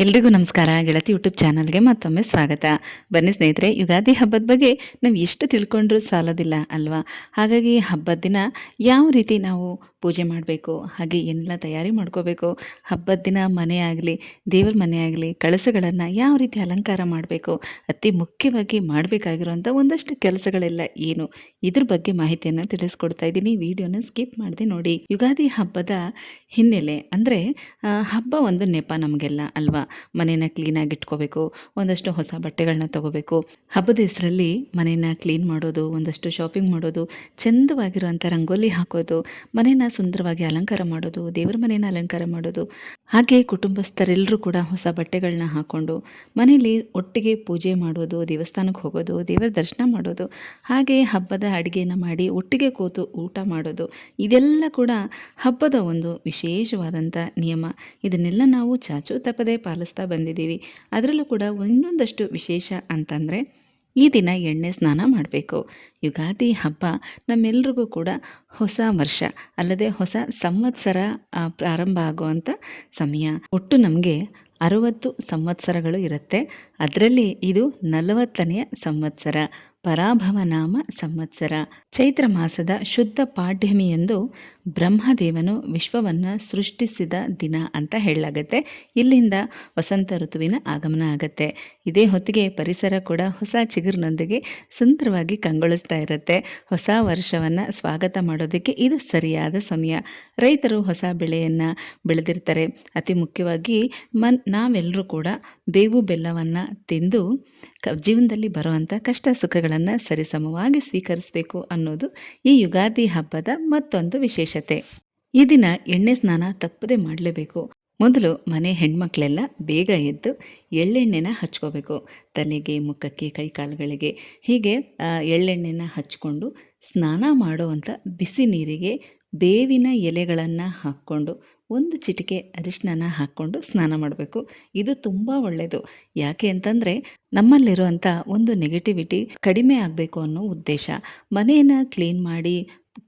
ಎಲ್ರಿಗೂ ನಮಸ್ಕಾರ. ಗೆಳತಿ ಯೂಟ್ಯೂಬ್ ಚಾನಲ್ಗೆ ಮತ್ತೊಮ್ಮೆ ಸ್ವಾಗತ. ಬನ್ನಿ ಸ್ನೇಹಿತರೆ, ಯುಗಾದಿ ಹಬ್ಬದ ಬಗ್ಗೆ ನಾವು ಎಷ್ಟು ತಿಳ್ಕೊಂಡ್ರೂ ಸಾಲೋದಿಲ್ಲ ಅಲ್ವಾ? ಹಾಗಾಗಿ ಹಬ್ಬದ ದಿನ ಯಾವ ರೀತಿ ನಾವು ಪೂಜೆ ಮಾಡಬೇಕು, ಹಾಗೆ ಏನೆಲ್ಲ ತಯಾರಿ ಮಾಡ್ಕೋಬೇಕು, ಹಬ್ಬದ ದಿನ ಮನೆ ಆಗಲಿ, ದೇವ್ರ ಮನೆ ಆಗಲಿ, ಕಳಸಗಳನ್ನು ಯಾವ ರೀತಿ ಅಲಂಕಾರ ಮಾಡಬೇಕು, ಅತಿ ಮುಖ್ಯವಾಗಿ ಮಾಡಬೇಕಾಗಿರುವಂಥ ಒಂದಷ್ಟು ಕೆಲಸಗಳೆಲ್ಲ ಏನು, ಇದ್ರ ಬಗ್ಗೆ ಮಾಹಿತಿಯನ್ನು ತಿಳಿಸ್ಕೊಡ್ತಾ ಇದ್ದೀನಿ. ವಿಡಿಯೋನ ಸ್ಕಿಪ್ ಮಾಡದೆ ನೋಡಿ. ಯುಗಾದಿ ಹಬ್ಬದ ಹಿನ್ನೆಲೆ ಅಂದರೆ ಹಬ್ಬ ಒಂದು ನೆಪ ನಮಗೆಲ್ಲ ಅಲ್ವಾ? ಮನೇನ ಕ್ಲೀನಾಗಿ ಇಟ್ಕೋಬೇಕು, ಒಂದಷ್ಟು ಹೊಸ ಬಟ್ಟೆಗಳನ್ನ ತಗೋಬೇಕು, ಹಬ್ಬದ ಹೆಸರಲ್ಲಿ ಮನೇನ ಕ್ಲೀನ್ ಮಾಡೋದು, ಒಂದಷ್ಟು ಶಾಪಿಂಗ್ ಮಾಡೋದು, ಚಂದವಾಗಿರುವಂಥ ರಂಗೋಲಿ ಹಾಕೋದು, ಮನೇನ ಸುಂದರವಾಗಿ ಅಲಂಕಾರ ಮಾಡೋದು, ದೇವರ ಮನೇನ ಅಲಂಕಾರ ಮಾಡೋದು, ಹಾಗೆ ಕುಟುಂಬಸ್ಥರೆಲ್ಲರೂ ಕೂಡ ಹೊಸ ಬಟ್ಟೆಗಳನ್ನ ಹಾಕ್ಕೊಂಡು ಮನೇಲಿ ಒಟ್ಟಿಗೆ ಪೂಜೆ ಮಾಡೋದು, ದೇವಸ್ಥಾನಕ್ಕೆ ಹೋಗೋದು, ದೇವರ ದರ್ಶನ ಮಾಡೋದು, ಹಾಗೆ ಹಬ್ಬದ ಅಡುಗೆನ ಮಾಡಿ ಒಟ್ಟಿಗೆ ಕೂತು ಊಟ ಮಾಡೋದು, ಇದೆಲ್ಲ ಕೂಡ ಹಬ್ಬದ ಒಂದು ವಿಶೇಷವಾದಂಥ ನಿಯಮ. ಇದನ್ನೆಲ್ಲ ನಾವು ಚಾಚು ತಪ್ಪದೆ ಪಾಲಿಸ್ತಾ ಬಂದಿದ್ದೀವಿ. ಅದರಲ್ಲೂ ಕೂಡ ಇನ್ನೊಂದಷ್ಟು ವಿಶೇಷ ಅಂತಂದರೆ ಈ ದಿನ ಎಣ್ಣೆ ಸ್ನಾನ ಮಾಡಬೇಕು. ಯುಗಾದಿ ಹಬ್ಬ ನಮ್ಮೆಲ್ರಿಗೂ ಕೂಡ ಹೊಸ ವರ್ಷ ಅಲ್ಲದೆ ಹೊಸ ಸಂವತ್ಸರ ಪ್ರಾರಂಭ ಆಗುವಂಥ ಸಮಯ. ಒಟ್ಟು ನಮಗೆ 60 ಸಂವತ್ಸರಗಳು ಇರುತ್ತೆ. ಅದರಲ್ಲಿ ಇದು 40ನೆಯ ಸಂವತ್ಸರ, ಪರಾಭವನಾಮ ಸಂವತ್ಸರ. ಚೈತ್ರ ಮಾಸದ ಶುದ್ಧ ಪಾಡ್ಯಮಿಯಂದು ಬ್ರಹ್ಮದೇವನು ವಿಶ್ವವನ್ನು ಸೃಷ್ಟಿಸಿದ ದಿನ ಅಂತ ಹೇಳಲಾಗತ್ತೆ. ಇಲ್ಲಿಂದ ವಸಂತ ಋತುವಿನ ಆಗಮನ ಆಗುತ್ತೆ. ಇದೇ ಹೊತ್ತಿಗೆ ಪರಿಸರ ಕೂಡ ಹೊಸ ಚಿಗುರಿನೊಂದಿಗೆ ಸುಂದರವಾಗಿ ಕಂಗೊಳಿಸ್ತಾ ಇರುತ್ತೆ. ಹೊಸ ವರ್ಷವನ್ನು ಸ್ವಾಗತ ಮಾಡೋದಕ್ಕೆ ಇದು ಸರಿಯಾದ ಸಮಯ. ರೈತರು ಹೊಸ ಬೆಳೆಯನ್ನು ಬೆಳೆದಿರ್ತಾರೆ. ಅತಿ ಮುಖ್ಯವಾಗಿ ನಾವೆಲ್ಲರೂ ಕೂಡ ಬೇವು ಬೆಲ್ಲವನ್ನು ತಿಂದು ಜೀವನದಲ್ಲಿ ಬರುವಂಥ ಕಷ್ಟ ಸುಖಗಳನ್ನು ಸರಿಸಮವಾಗಿ ಸ್ವೀಕರಿಸಬೇಕು ಅನ್ನೋದು ಈ ಯುಗಾದಿ ಹಬ್ಬದ ಮತ್ತೊಂದು ವಿಶೇಷತೆ. ಈ ದಿನ ಎಣ್ಣೆ ಸ್ನಾನ ತಪ್ಪದೆ ಮಾಡಲೇಬೇಕು. ಮೊದಲು ಮನೆ ಹೆಣ್ಮಕ್ಳೆಲ್ಲ ಬೇಗ ಎದ್ದು ಎಳ್ಳೆಣ್ಣೆನ ಹಚ್ಕೋಬೇಕು. ತಲೆಗೆ, ಮುಖಕ್ಕೆ, ಕೈಕಾಲುಗಳಿಗೆ ಹೀಗೆ ಎಳ್ಳೆಣ್ಣೆನ ಹಚ್ಕೊಂಡು ಸ್ನಾನ ಮಾಡುವಂಥ ಬಿಸಿ ನೀರಿಗೆ ಬೇವಿನ ಎಲೆಗಳನ್ನು ಹಾಕ್ಕೊಂಡು ಒಂದು ಚಿಟಿಕೆ ಅರಿಶಿನ ಹಾಕ್ಕೊಂಡು ಸ್ನಾನ ಮಾಡಬೇಕು. ಇದು ತುಂಬ ಒಳ್ಳೆಯದು. ಯಾಕೆ ಅಂತಂದರೆ ನಮ್ಮಲ್ಲಿರುವಂಥ ಒಂದು ನೆಗೆಟಿವಿಟಿ ಕಡಿಮೆ ಆಗಬೇಕು ಅನ್ನೋ ಉದ್ದೇಶ. ಮನೆಯನ್ನು ಕ್ಲೀನ್ ಮಾಡಿ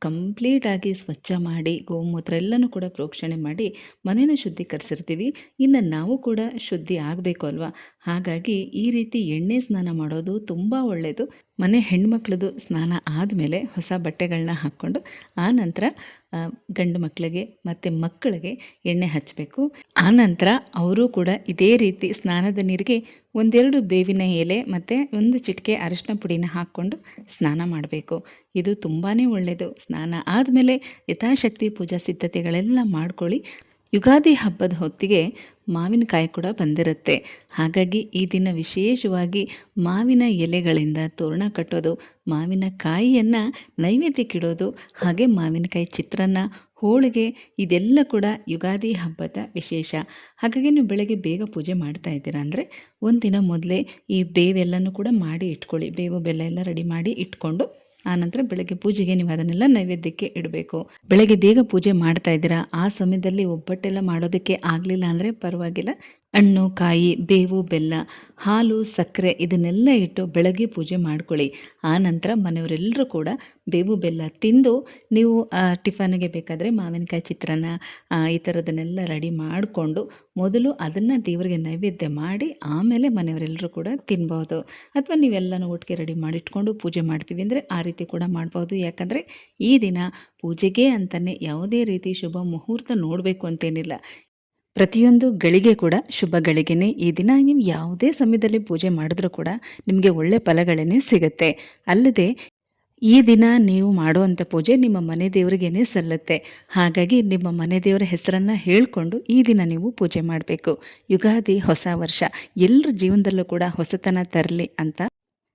ಕಂಪ್ಲೀಟಾಗಿ ಸ್ವಚ್ಛ ಮಾಡಿ ಗೋಮೂತ್ರ ಎಲ್ಲನೂ ಕೂಡ ಪ್ರೋಕ್ಷಣೆ ಮಾಡಿ ಮನೇನ ಶುದ್ಧೀಕರಿಸಿರ್ತೀವಿ. ಇನ್ನು ನಾವು ಕೂಡ ಶುದ್ಧಿ ಆಗಬೇಕು ಅಲ್ವಾ? ಹಾಗಾಗಿ ಈ ರೀತಿ ಎಣ್ಣೆ ಸ್ನಾನ ಮಾಡೋದು ತುಂಬ ಒಳ್ಳೆಯದು. ಮನೆ ಹೆಣ್ಮಕ್ಳದು ಸ್ನಾನ ಆದಮೇಲೆ ಹೊಸ ಬಟ್ಟೆಗಳನ್ನ ಹಾಕ್ಕೊಂಡು ಆನಂತರ ಗಂಡು ಮಕ್ಕಳಿಗೆ ಮತ್ತು ಮಕ್ಕಳಿಗೆ ಎಣ್ಣೆ ಹಚ್ಚಬೇಕು. ಆನಂತರ ಅವರು ಕೂಡ ಇದೇ ರೀತಿ ಸ್ನಾನದ ನೀರಿಗೆ ಒಂದೆರಡು ಬೇವಿನ ಎಲೆ ಮತ್ತು ಒಂದು ಚಿಟಿಕೆ ಅರಿಶಿನ ಪುಡಿನ ಹಾಕ್ಕೊಂಡು ಸ್ನಾನ ಮಾಡಬೇಕು. ಇದು ತುಂಬಾ ಒಳ್ಳೆಯದು. ಸ್ನಾನ ಆದಮೇಲೆ ಯಥಾಶಕ್ತಿ ಪೂಜಾ ಸಿದ್ಧತೆಗಳೆಲ್ಲ ಮಾಡ್ಕೊಳ್ಳಿ. ಯುಗಾದಿ ಹಬ್ಬದ ಹೊತ್ತಿಗೆ ಮಾವಿನಕಾಯಿ ಕೂಡ ಬಂದಿರುತ್ತೆ. ಹಾಗಾಗಿ ಈ ದಿನ ವಿಶೇಷವಾಗಿ ಮಾವಿನ ಎಲೆಗಳಿಂದ ತೋರಣ ಕಟ್ಟೋದು, ಮಾವಿನಕಾಯಿಯನ್ನು ನೈವೇದ್ಯಕ್ಕಿಡೋದು, ಹಾಗೆ ಮಾವಿನಕಾಯಿ ಚಿತ್ರಾನ್ನ, ಹೋಳಿಗೆ ಇದೆಲ್ಲ ಕೂಡ ಯುಗಾದಿ ಹಬ್ಬದ ವಿಶೇಷ. ಹಾಗಾಗಿ ನೀವು ಬೆಳಗ್ಗೆ ಬೇಗ ಪೂಜೆ ಮಾಡ್ತಾ ಇದ್ದೀರಾ ಅಂದರೆ ಒಂದಿನ ಮೊದಲೇ ಈ ಬೇವೆಲ್ಲನೂ ಕೂಡ ಮಾಡಿ ಇಟ್ಕೊಳ್ಳಿ. ಬೇವು ಬೆಲ್ಲ ಎಲ್ಲ ರೆಡಿ ಮಾಡಿ ಇಟ್ಕೊಂಡು ಆನಂತರ ಬೆಳಗ್ಗೆ ಪೂಜೆಗೆ ನೀವು ಅದನ್ನೆಲ್ಲ ನೈವೇದ್ಯಕ್ಕೆ ಇಡಬೇಕು. ಬೆಳಗ್ಗೆ ಬೇಗ ಪೂಜೆ ಮಾಡ್ತಾ ಇದ್ದೀರಾ, ಆ ಸಮಯದಲ್ಲಿ ಒಬ್ಬಟ್ಟೆಲ್ಲ ಮಾಡೋದಕ್ಕೆ ಆಗಲಿಲ್ಲ ಅಂದರೆ ಪರವಾಗಿಲ್ಲ, ಹಣ್ಣು, ಕಾಯಿ, ಬೇವು, ಬೆಲ್ಲ, ಹಾಲು, ಸಕ್ಕರೆ ಇದನ್ನೆಲ್ಲ ಇಟ್ಟು ಬೆಳಗ್ಗೆ ಪೂಜೆ ಮಾಡ್ಕೊಳ್ಳಿ. ಆನಂತರ ಮನೆಯವರೆಲ್ಲರೂ ಕೂಡ ಬೇವು ಬೆಲ್ಲ ತಿಂದು ನೀವು ಟಿಫನ್ಗೆ ಬೇಕಾದರೆ ಮಾವಿನಕಾಯಿ ಚಿತ್ರಾನ್ನ ಈ ಥರದನ್ನೆಲ್ಲ ರೆಡಿ ಮಾಡಿಕೊಂಡು ಮೊದಲು ಅದನ್ನು ದೇವರಿಗೆ ನೈವೇದ್ಯ ಮಾಡಿ ಆಮೇಲೆ ಮನೆಯವರೆಲ್ಲರೂ ಕೂಡ ತಿನ್ಬೋದು. ಅಥವಾ ನೀವೆಲ್ಲನೂ ಒಟ್ಟಿಗೆ ರೆಡಿ ಮಾಡಿಟ್ಕೊಂಡು ಪೂಜೆ ಮಾಡ್ತೀವಿ ಅಂದರೆ ಆ ರೀತಿ ಕೂಡ ಮಾಡ್ಬೋದು. ಯಾಕಂದರೆ ಈ ದಿನ ಪೂಜೆಗೆ ಅಂತಲೇ ಯಾವುದೇ ರೀತಿ ಶುಭ ಮುಹೂರ್ತ ನೋಡಬೇಕು ಅಂತೇನಿಲ್ಲ. ಪ್ರತಿಯೊಂದು ಗಳಿಗೆ ಕೂಡ ಶುಭ ಗಳಿಗೆನೇ. ಈ ದಿನ ನೀವು ಯಾವುದೇ ಸಮಯದಲ್ಲಿ ಪೂಜೆ ಮಾಡಿದ್ರೂ ಕೂಡ ನಿಮಗೆ ಒಳ್ಳೆ ಫಲಗಳೇ ಸಿಗುತ್ತೆ. ಅಲ್ಲದೆ ಈ ದಿನ ನೀವು ಮಾಡುವಂಥ ಪೂಜೆ ನಿಮ್ಮ ಮನೆ ದೇವರಿಗೇ ಸಲ್ಲುತ್ತೆ. ಹಾಗಾಗಿ ನಿಮ್ಮ ಮನೆ ದೇವರ ಹೆಸರನ್ನು ಹೇಳಿಕೊಂಡು ಈ ದಿನ ನೀವು ಪೂಜೆ ಮಾಡಬೇಕು. ಯುಗಾದಿ ಹೊಸ ವರ್ಷ ಎಲ್ಲರ ಜೀವನದಲ್ಲೂ ಕೂಡ ಹೊಸತನ ತರಲಿ ಅಂತ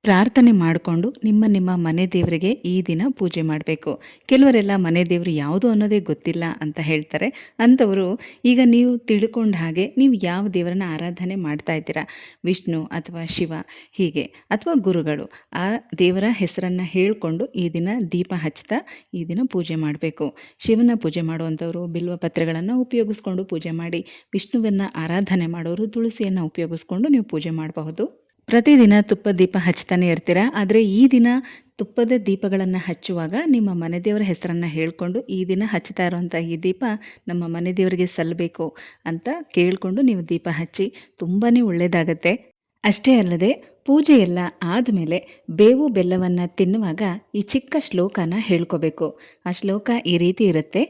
ಪ್ರಾರ್ಥನೆ ಮಾಡಿಕೊಂಡು ನಿಮ್ಮ ಮನೆ ದೇವರಿಗೆ ಈ ದಿನ ಪೂಜೆ ಮಾಡಬೇಕು. ಕೆಲವರೆಲ್ಲ ಮನೆ ದೇವರು ಯಾವುದು ಅನ್ನೋದೇ ಗೊತ್ತಿಲ್ಲ ಅಂತ ಹೇಳ್ತಾರೆ. ಅಂಥವರು ಈಗ ನೀವು ತಿಳ್ಕೊಂಡ ಹಾಗೆ ನೀವು ಯಾವ ದೇವರನ್ನ ಆರಾಧನೆ ಮಾಡ್ತಾ ಇದ್ದೀರಾ, ವಿಷ್ಣು ಅಥವಾ ಶಿವ ಹೀಗೆ ಅಥವಾ ಗುರುಗಳು, ಆ ದೇವರ ಹೆಸರನ್ನು ಹೇಳಿಕೊಂಡು ಈ ದಿನ ದೀಪ ಹಚ್ತಾ ಈ ದಿನ ಪೂಜೆ ಮಾಡಬೇಕು. ಶಿವನ ಪೂಜೆ ಮಾಡುವಂಥವರು ಬಿಲ್ವ ಪತ್ರೆಗಳನ್ನು ಉಪಯೋಗಿಸ್ಕೊಂಡು ಪೂಜೆ ಮಾಡಿ, ವಿಷ್ಣುವನ್ನು ಆರಾಧನೆ ಮಾಡೋರು ತುಳಸಿಯನ್ನು ಉಪಯೋಗಿಸ್ಕೊಂಡು ನೀವು ಪೂಜೆ ಮಾಡಬಹುದು. ಪ್ರತಿದಿನ ತುಪ್ಪದ ದೀಪ ಹಚ್ತಾನೆ ಇರ್ತೀರ. ಆದರೆ ಈ ದಿನ ತುಪ್ಪದ ದೀಪಗಳನ್ನು ಹಚ್ಚುವಾಗ ನಿಮ್ಮ ಮನೆ ದೇವರ ಹೆಸರನ್ನು ಹೇಳಿಕೊಂಡು ಈ ದಿನ ಹಚ್ತಾ ಇರುವಂಥ ಈ ದೀಪ ನಮ್ಮ ಮನೆ ದೇವರಿಗೆ ಸಲ್ಲಬೇಕು ಅಂತ ಕೇಳಿಕೊಂಡು ನೀವು ದೀಪ ಹಚ್ಚಿ ತುಂಬಾ ಒಳ್ಳೆಯದಾಗತ್ತೆ. ಅಷ್ಟೇ ಅಲ್ಲದೆ ಪೂಜೆ ಎಲ್ಲ ಆದಮೇಲೆ ಬೇವು ಬೆಲ್ಲವನ್ನು ತಿನ್ನುವಾಗ ಈ ಚಿಕ್ಕ ಶ್ಲೋಕನ ಹೇಳ್ಕೋಬೇಕು. ಆ ಶ್ಲೋಕ ಈ ರೀತಿ ಇರುತ್ತೆ: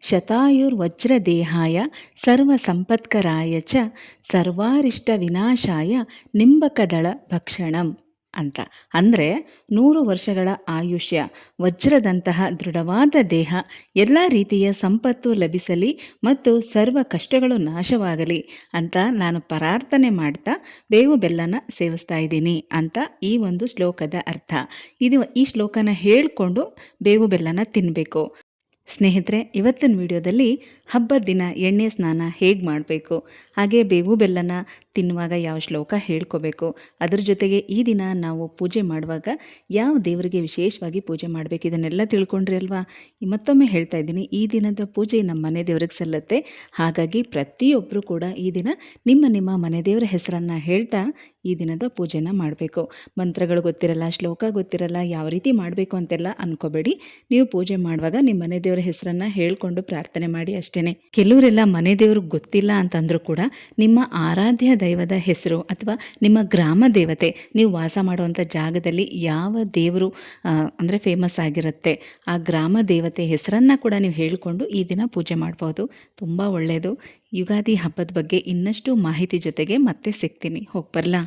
ಶತಾಯುರ್ವಜ್ರ ದೇಹಾಯ ಸರ್ವ ಸಂಪತ್ಕರಾಯ ಚ ಸರ್ವಾರಿಷ್ಟ ವಿನಾಶಾಯ ನಿಂಬಕದಳ ಭಕ್ಷಣಂ ಅಂತ. ಅಂದರೆ 100 ವರ್ಷಗಳ ಆಯುಷ್ಯ, ವಜ್ರದಂತಹ ದೃಢವಾದ ದೇಹ, ಎಲ್ಲ ರೀತಿಯ ಸಂಪತ್ತು ಲಭಿಸಲಿ ಮತ್ತು ಸರ್ವ ಕಷ್ಟಗಳು ನಾಶವಾಗಲಿ ಅಂತ ನಾನು ಪ್ರಾರ್ಥನೆ ಮಾಡ್ತಾ ಬೇವು ಬೆಲ್ಲನ ಸೇವಿಸ್ತಾ ಇದ್ದೀನಿ ಅಂತ ಈ ಒಂದು ಶ್ಲೋಕದ ಅರ್ಥ. ಈ ಶ್ಲೋಕನ ಹೇಳಿಕೊಂಡು ಬೇವು ಬೆಲ್ಲನ ತಿನ್ನಬೇಕು. ಸ್ನೇಹಿತರೆ, ಇವತ್ತಿನ ವಿಡಿಯೋದಲ್ಲಿ ಹಬ್ಬದ ದಿನ ಎಣ್ಣೆ ಸ್ನಾನ ಹೇಗೆ ಮಾಡಬೇಕು, ಹಾಗೆ ಬೇವು ಬೆಲ್ಲನ ತಿನ್ನುವಾಗ ಯಾವ ಶ್ಲೋಕ ಹೇಳ್ಕೋಬೇಕು, ಅದ್ರ ಜೊತೆಗೆ ಈ ದಿನ ನಾವು ಪೂಜೆ ಮಾಡುವಾಗ ಯಾವ ದೇವರಿಗೆ ವಿಶೇಷವಾಗಿ ಪೂಜೆ ಮಾಡಬೇಕು, ಇದನ್ನೆಲ್ಲ ತಿಳ್ಕೊಂಡ್ರಿ ಅಲ್ವಾ. ಮತ್ತೊಮ್ಮೆ ಹೇಳ್ತಾ ಇದ್ದೀನಿ, ಈ ದಿನದ ಪೂಜೆ ನಮ್ಮ ಮನೆ ದೇವ್ರಿಗೆ ಸಲ್ಲತ್ತೆ. ಹಾಗಾಗಿ ಪ್ರತಿಯೊಬ್ಬರು ಕೂಡ ಈ ದಿನ ನಿಮ್ಮ ಮನೆ ದೇವರ ಹೆಸರನ್ನು ಹೇಳ್ತಾ ಈ ದಿನದ ಪೂಜೆನ ಮಾಡಬೇಕು. ಮಂತ್ರಗಳು ಗೊತ್ತಿರಲ್ಲ, ಶ್ಲೋಕ ಗೊತ್ತಿರಲ್ಲ, ಯಾವ ರೀತಿ ಮಾಡಬೇಕು ಅಂತೆಲ್ಲ ಅನ್ಕೋಬೇಡಿ. ನೀವು ಪೂಜೆ ಮಾಡುವಾಗ ನಿಮ್ಮ ಮನೆ ದೇವರ ಹೆಸರನ್ನು ಹೇಳ್ಕೊಂಡು ಪ್ರಾರ್ಥನೆ ಮಾಡಿ ಅಷ್ಟೇ. ಕೆಲವರೆಲ್ಲ ಮನೆ ದೇವ್ರಿಗೆ ಗೊತ್ತಿಲ್ಲ ಅಂತಂದ್ರೂ ಕೂಡ ನಿಮ್ಮ ಆರಾಧ್ಯ ದೈವದ ಹೆಸರು ಅಥವಾ ನಿಮ್ಮ ಗ್ರಾಮ ದೇವತೆ, ನೀವು ವಾಸ ಮಾಡುವಂಥ ಜಾಗದಲ್ಲಿ ಯಾವ ದೇವರು ಅಂದರೆ ಫೇಮಸ್ ಆಗಿರುತ್ತೆ, ಆ ಗ್ರಾಮ ದೇವತೆ ಹೆಸರನ್ನು ಕೂಡ ನೀವು ಹೇಳಿಕೊಂಡು ಈ ದಿನ ಪೂಜೆ ಮಾಡ್ಬೋದು. ತುಂಬ ಒಳ್ಳೆಯದು. ಯುಗಾದಿ ಹಬ್ಬದ ಬಗ್ಗೆ ಇನ್ನಷ್ಟು ಮಾಹಿತಿ ಜೊತೆಗೆ ಮತ್ತೆ ಸಿಗ್ತೀನಿ. ಹೋಗಿ ಬರಲಾ?